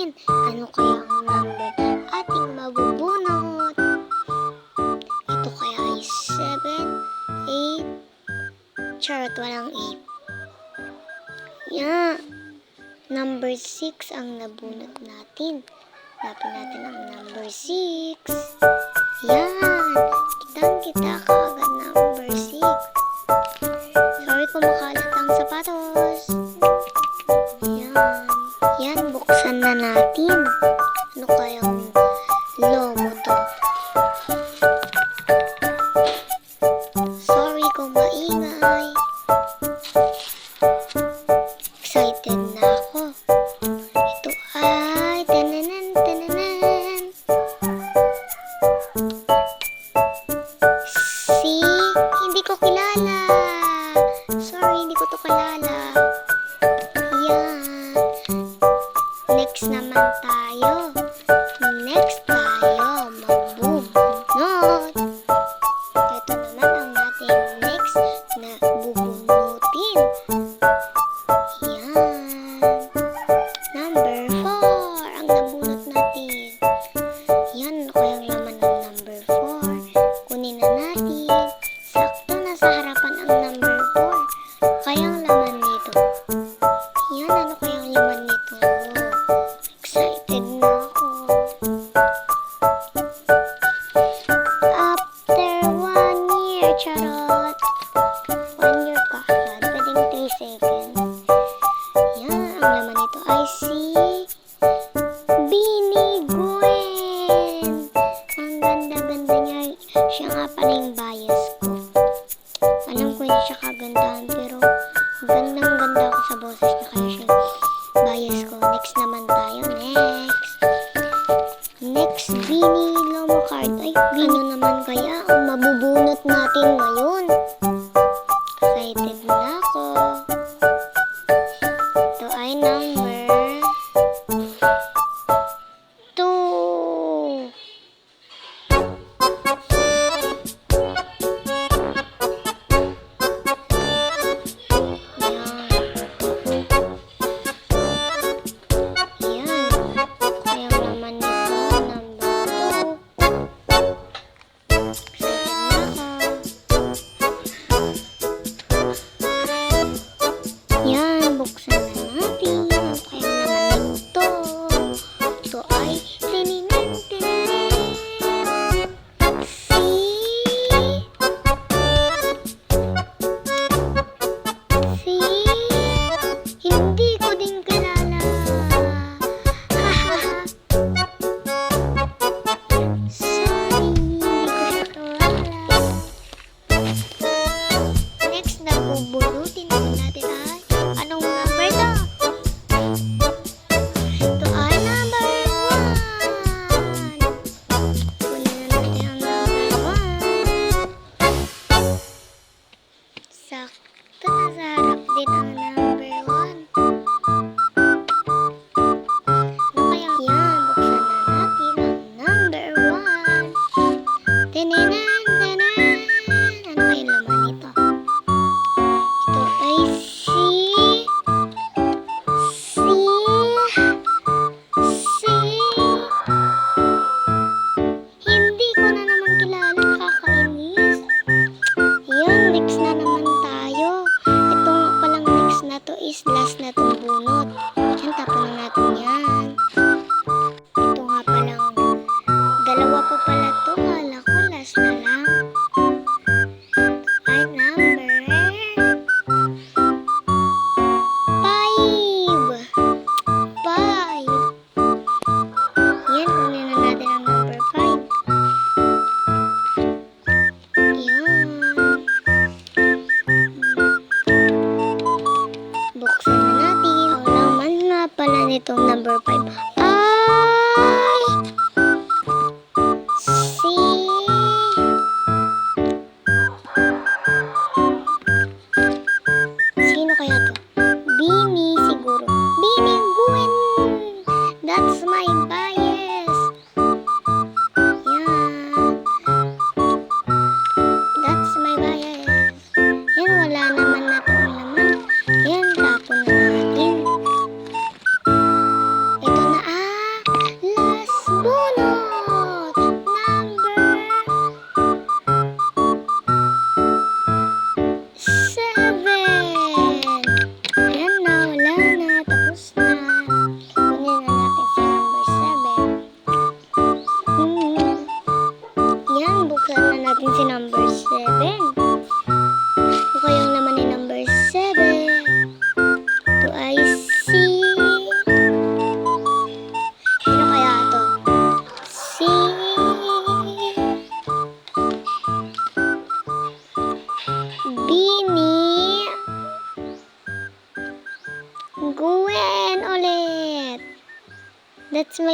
natin. Ano kaya ang number ating mabubunot? Ito kaya ay 7, 8, charot, walang 8. Yeah. Number 6 ang nabunot natin. Hanapin natin ang number 6. Yan. Kitang-kita kaagad number 6. Sorry kung makalat ang sapatos. Yan. Yan, buksan na natin. Ano kayang lomo to? Sorry kung maingay. Excited na ako. Ito ay tananan, tananan. Si, hindi ko kilala. Sorry, hindi ko to kilala. Yan. Next naman tayo. Next tayo magbubunot. Ito naman ang ating next na bubunutin. Yan. Number 4 ang nabunot natin. Yan, ano kayang laman ng number 4? Kunin na natin. Sakto na sa harapan ang number 4. Kayang laman nito. Yan, ano kayang laman nito? Excited na ako. After 1 year, charot. 1 year ka agad. Pwedeng 3 seconds. Yan, ang laman nito ay si Biniguen. Ang ganda-ganda niya. Siya nga pala yung bias ko. Alam ko hindi siya kagandahan, pero gandang-ganda ako sa boses niya, kaya siya bias ko. Next naman tayo. Next, Bini Lomo card. Ay, ano naman kaya ang mabubunot natin ngayon? Excited na ako. Ito ay number 2.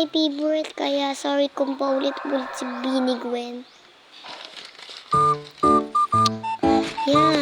favorite kaya sorry kung paulit-ulit si Bini Gwen. Yan.